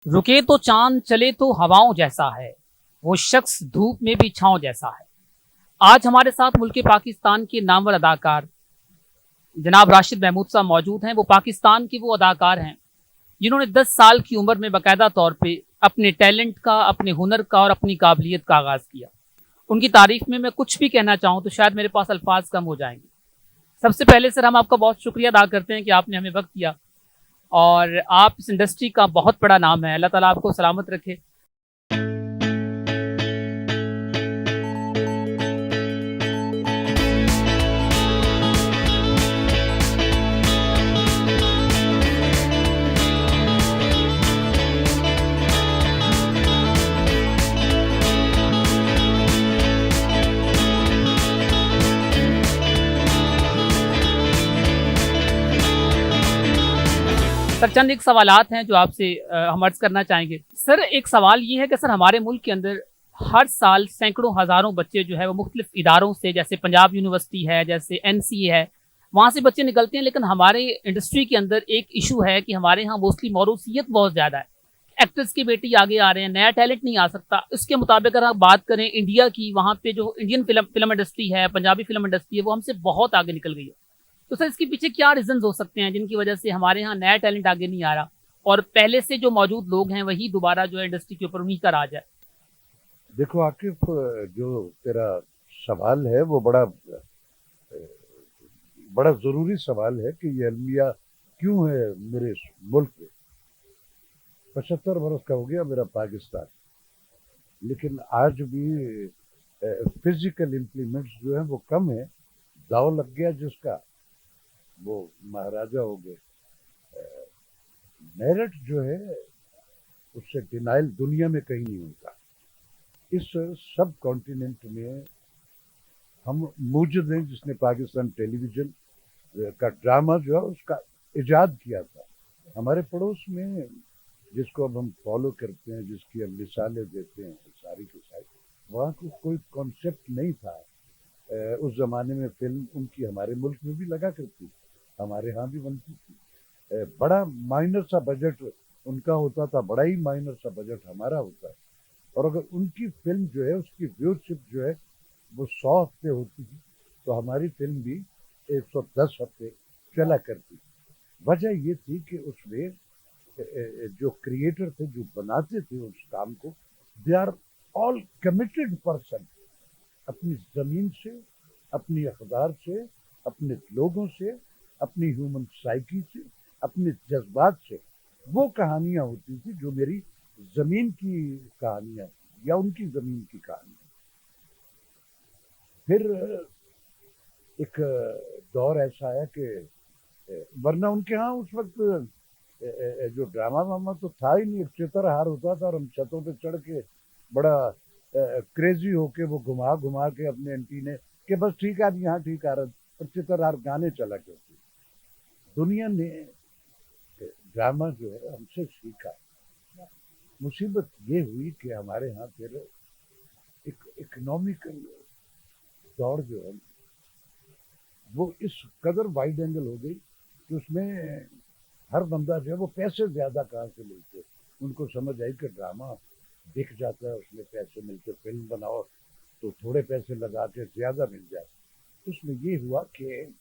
रुके तो चांद चले तो हवाओं जैसा है, वो शख्स धूप में भी छांव जैसा है। आज हमारे साथ मुल्क पाकिस्तान के नामवर अदाकार जनाब राशिद महमूद साहब मौजूद हैं। वो पाकिस्तान के वो अदाकार हैं जिन्होंने 10 साल की उम्र में बाकायदा तौर पे अपने टैलेंट का, अपने हुनर का और अपनी काबिलियत का आगाज़ किया। उनकी तारीफ में मैं कुछ भी कहना चाहूँ तो शायद मेरे पास अल्फाज कम हो जाएंगे। सबसे पहले सर हम आपका बहुत शुक्रिया अदा करते हैं कि आपने हमें वक्त दिया और आप इस इंडस्ट्री का बहुत बड़ा नाम है। अल्लाह ताला आपको सलामत रखे। सर चंद एक सवालात हैं जो आपसे हम अर्ज करना चाहेंगे। सर एक सवाल ये है कि सर हमारे मुल्क के अंदर हर साल सैकड़ों हज़ारों बच्चे जो है वो मुख्तलिफ इदारों से, जैसे पंजाब यूनिवर्सिटी है, जैसे NCA है, वहाँ से बच्चे निकलते हैं। लेकिन हमारे इंडस्ट्री के अंदर एक इशू है कि हमारे यहाँ मोस्टली मौरूसियत बहुत ज़्यादा है। एक्टर्स की बेटी आगे आ रहे हैं, नया टैलेंट नहीं आ सकता। इसके मुताबिक अगर आप बात करें इंडिया की, वहाँ पे जो इंडियन फिल्म इंडस्ट्री है, पंजाबी फिल्म इंडस्ट्री है, वो हमसे बहुत आगे निकल गई है। तो सर इसके पीछे क्या रीजंस हो सकते हैं जिनकी वजह से हमारे यहाँ नया टैलेंट आगे नहीं आ रहा और पहले से जो मौजूद लोग हैं वही दोबारा जो है इंडस्ट्री के ऊपर उन्हीं का राज है? देखो आकिफ, जो तेरा सवाल है वो बड़ा ज़रूरी सवाल है कि ये अलमिया क्यों है मेरे मुल्क में। 75 बरस का हो गया मेरा पाकिस्तान, लेकिन आज भी फिजिकल इम्प्लीमेंट्स जो है वो कम है। दाव लग गया जिसका वो महाराजा हो गए। मेरिट जो है उससे डिनाइल दुनिया में कहीं नहीं होता। इस सब कॉन्टिनेंट में हम मूजद हैं जिसने पाकिस्तान टेलीविजन का ड्रामा जो है उसका इजाद किया था। हमारे पड़ोस में जिसको अब हम फॉलो करते हैं, जिसकी हम मिसालें देते हैं सारी की सारी, वहाँ को कोई कॉन्सेप्ट नहीं था। उस ज़माने में फिल्म उनकी हमारे मुल्क में भी लगा करती, हमारे यहाँ भी बनती थी। बड़ा माइनर सा बजट उनका होता था, बड़ा ही माइनर सा बजट हमारा होता है। और अगर उनकी फिल्म जो है उसकी व्यूअरशिप जो है वो 100 हफ्ते होती थी, तो हमारी फिल्म भी 110 हफ्ते चला करती। वजह ये थी कि उसमें जो क्रिएटर थे, जो बनाते थे उस काम को, they are all committed person. अपनी ज़मीन से, अपनी अखबार से, अपने लोगों से, अपनी ह्यूमन साइकी से, अपने जज्बात से वो कहानियां होती थी जो मेरी ज़मीन की कहानियां या उनकी ज़मीन की कहानियां। फिर एक दौर ऐसा आया कि वरना उनके यहाँ उस वक्त जो ड्रामा वामा तो था ही नहीं। एक चित्रहार होता था और हम छतों पे चढ़ के बड़ा क्रेजी होके वो घुमा घुमा के अपने एंटीने के बस ठीक है अब यहाँ ठीक आ रहा, और चित्रहार गाने चला करते। दुनिया ने ड्रामा जो है हमसे सीखा। मुसीबत ये हुई कि हमारे यहाँ फिर एक इकोनॉमिकल दौड़ जो है वो इस कदर वाइड एंगल हो गई कि उसमें हर बंदा जो है वो पैसे ज्यादा कहाँ से मिलते, उनको समझ आई कि ड्रामा दिख जाता है, उसमें पैसे मिलते, फिल्म बनाओ तो थोड़े पैसे लगा के ज्यादा मिल जाए। उसमें ये हुआ कि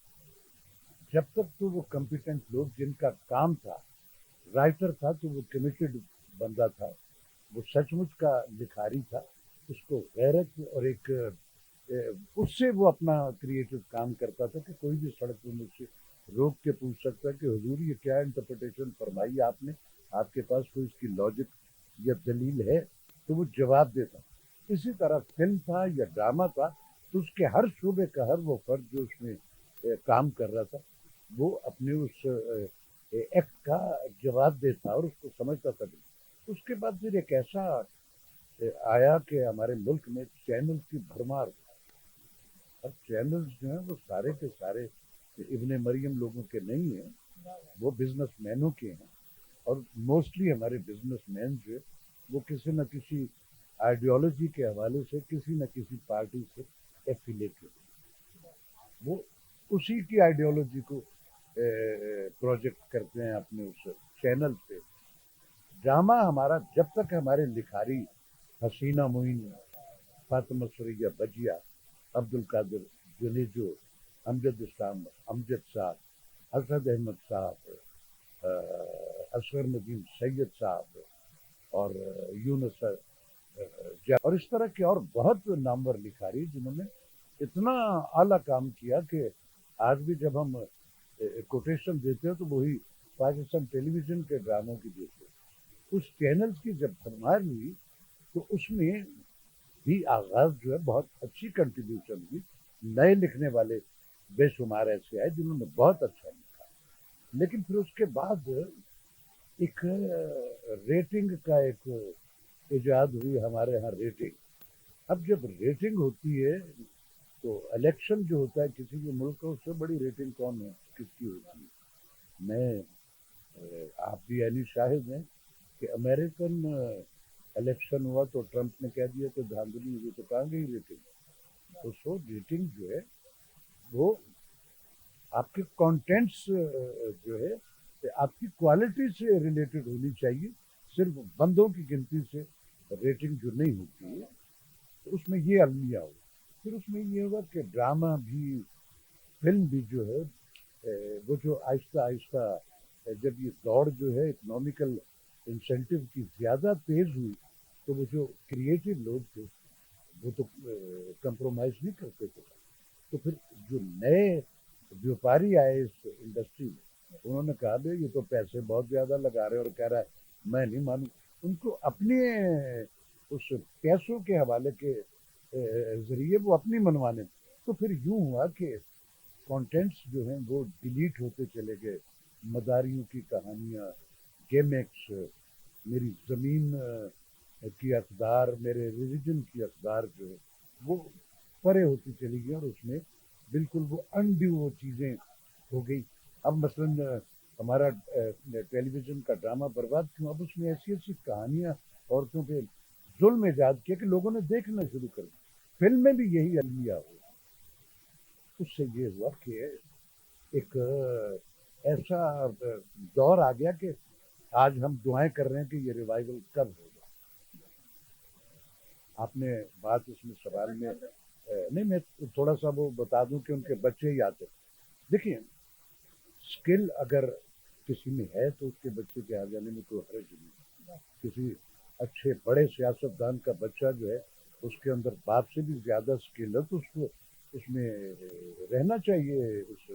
जब तक तो वो कॉम्पिटेंट लोग जिनका काम था, राइटर था तो वो कमिटेड बंदा था, वो सचमुच का लिखारी था, उसको गैरत और एक उससे वो अपना क्रिएटिव काम करता था कि कोई भी सड़क पर मुझसे रोक के पूछ सकता है कि हुजूर ये क्या इंटरप्रिटेशन फरमाई आपने, आपके पास कोई इसकी लॉजिक या दलील है, तो वो जवाब देता। इसी तरह फिल्म था या ड्रामा था तो उसके हर शोबे का हर वो फर्द जो उसमें काम कर रहा था वो अपने उस एक्ट का जवाब देता और उसको समझता था। उसके बाद फिर एक ऐसा आया कि हमारे मुल्क में चैनल्स की भरमार। अब चैनल्स जो हैं वो सारे के सारे इब्ने मरियम लोगों के नहीं हैं, वो बिजनेसमैनों के हैं। और मोस्टली हमारे बिजनेसमैन जो है वो किसी न किसी आइडियोलॉजी के हवाले से किसी न किसी पार्टी से एफिलेटेड, वो उसी की आइडियोलॉजी को प्रोजेक्ट करते हैं अपने उस चैनल पे। ड्रामा हमारा जब तक हमारे लिखारी हसीना मोइन, फातिमा सुरैया बजिया, अब्दुल कादिर जुनेजो, अमजद इस्लाम, अमजद साहब, असद अहमद साहब, असगर नदीम सैयद साहब और यूनुस और इस तरह के और बहुत नामवर लिखारी जिन्होंने इतना आला काम किया कि आज भी जब हम कोटेशन देते हैं तो वही पाकिस्तान टेलीविजन के ड्रामों की देते हैं। उस चैनल्स की जब फरमार हुई तो उसमें भी आगाज जो है बहुत अच्छी कंट्रीब्यूशन हुई। नए लिखने वाले बेशुमार ऐसे आए जिन्होंने बहुत अच्छा लिखा, लेकिन फिर उसके बाद एक रेटिंग का एक इजाद हुई हमारे यहाँ रेटिंग। अब जब रेटिंग होती है तो इलेक्शन जो होता है किसी भी मुल्क का, उससे बड़ी रेटिंग कौन है किसकी होती है। मैं आप भी यानी शाहिद हैं कि अमेरिकन इलेक्शन हुआ तो ट्रंप ने कह दिया कि धांधली हुई, तो कहाँ गई रेटिंग। तो सो रेटिंग जो है वो आपके कंटेंट्स जो है आपकी क्वालिटी से रिलेटेड होनी चाहिए, सिर्फ बंदों की गिनती से रेटिंग जो नहीं होती है। तो उसमें ये अलमिया हो। फिर उसमें ये होगा कि ड्रामा भी, फिल्म भी जो है वो जो आहिस्ता आहिस्ता जब ये दौड़ जो है इकोनॉमिकल इंसेंटिव की ज़्यादा तेज़ हुई तो वो जो क्रिएटिव लोग थे वो तो कंप्रोमाइज़ नहीं करते थे। तो फिर जो नए व्यापारी आए इस इंडस्ट्री में उन्होंने कहा भाई ये तो पैसे बहुत ज़्यादा लगा रहे हैं और कह रहा है मैं नहीं मानूँ। उनको अपने उस पैसों के हवाले के ज़रिए वो अपनी मनवाने। तो फिर यूँ हुआ कि कंटेंट्स जो हैं वो डिलीट होते चले गए। मदारियों की कहानियाँ, गेमेक्स, मेरी ज़मीन की अखबार, मेरे रिलीजन की अखबार जो है वो परे होती चली गई और उसमें बिल्कुल वो अनड्यू वो चीज़ें हो गई। अब मसलन हमारा टेलीविज़न का ड्रामा बर्बाद क्यों, अब उसमें ऐसी ऐसी कहानियाँ औरतों पे जुल्म ईजाद किया कि लोगों ने देखना शुरू कर दिया। फिल्म में भी यही अलमिया हुआ। उससे ये हुआ कि एक ऐसा दौर आ गया कि आज हम दुआएं कर रहे हैं कि ये रिवाइवल कब होगा। आपने बात इसमें सवाल में नहीं, मैं थोड़ा सा वो बता दूं कि उनके बच्चे ही आते। देखिए स्किल अगर किसी में है तो उसके बच्चे के आ जाने में कोई हर्ज नहीं। किसी अच्छे बड़े सियासतदान का बच्चा जो है उसके अंदर बाप से भी ज्यादा स्किल है तो उसको उसमें रहना चाहिए उस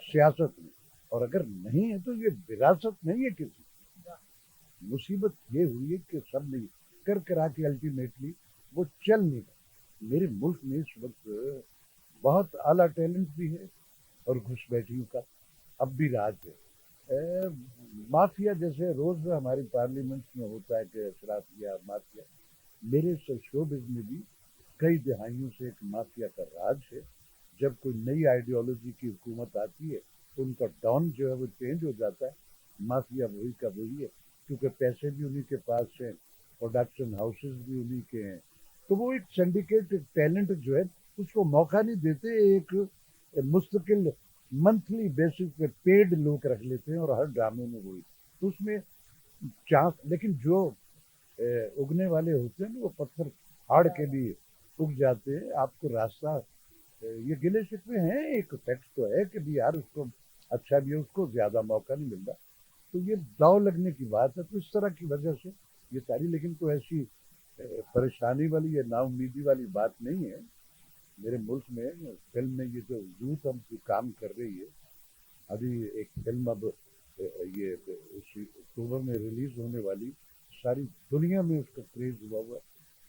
सियासत में। और अगर नहीं है तो ये विरासत नहीं है किसी। मुसीबत ये हुई है कि सब नहीं कर करा के अल्टीमेटली वो चल नहीं रहा। मेरे मुल्क में इस वक्त बहुत आला टैलेंट भी है और घुसपैठियों का अब भी राज है। माफिया जैसे रोज हमारी पार्लियामेंट में होता है कि शराफिया माफिया, मेरे शोबिज में भी कई दहाइयों से एक माफिया का राज है। जब कोई नई आइडियोलॉजी की हुकूमत आती है तो उनका डॉन जो है वो चेंज हो जाता है। माफिया वही का वही है क्योंकि पैसे भी उन्हीं के पास हैं, प्रोडक्शन हाउसेज भी उन्हीं के हैं। तो वो एक सिंडिकेट टैलेंट जो है उसको मौका नहीं देते। एक मुस्तकिल मंथली बेसिस पे पेड लोग रख लेते हैं और हर ड्रामे में वही। तो उसमें चांस, लेकिन जो उगने वाले होते हैं ना वो पत्थर फाड़ के भी उग जाते हैं। आपको रास्ता ये गिले शिकवे हैं, एक फैक्ट तो है कि भी यार उसको अच्छा भी है, उसको ज्यादा मौका नहीं मिलता। तो ये दाव लगने की बात है। तो इस तरह की वजह से ये सारी, लेकिन कोई ऐसी परेशानी वाली या नाउमीदी वाली बात नहीं है। मेरे मुल्क में फिल्म में ये जो यूथ हम जो काम कर रही है, अभी एक फिल्म अब ये अक्टूबर में रिलीज होने वाली, सारी दुनिया में उसका क्रेज हुआ है।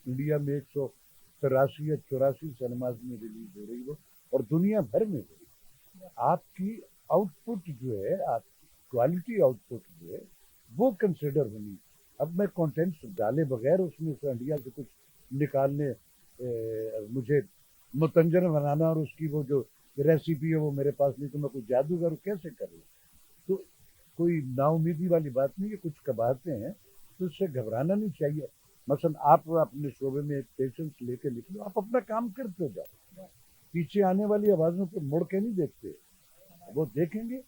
इंडिया में 183 या 84 सिनेमाज में रिलीज हो रही हो और दुनिया भर में हो रही। आपकी आउटपुट जो है, आपकी क्वालिटी आउटपुट जो है वो कंसिडर होनी। अब मैं कंटेंट्स डाले बगैर उसमें से इंडिया से कुछ निकालने मुझे मुतंजर बनाना और उसकी वो जो रेसिपी है वो मेरे पास नहीं, तो मैं कोई जादूगर कैसे करूँ। तो कोई नाउमीदी वाली बात नहीं है, कुछ कबाहतें हैं तो उससे घबराना नहीं चाहिए। मसलन आप अपने शोबे में एक पेशेंस लेके लिख लो, आप अपना काम करते जाओ, पीछे आने वाली आवाज़ों पे मुड़ के नहीं देखते। वो देखेंगे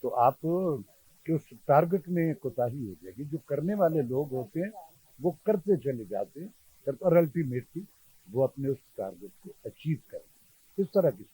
तो आप کہ اس ٹارگٹ میں کوتاہی ہو جائے گی. جو کرنے والے لوگ ہوتے ہیں وہ کرتے چلے جاتے ہیں اور الٹیمیٹلی وہ اپنے اس ٹارگٹ کو اچیو کرتے ہیں. اس طرح کی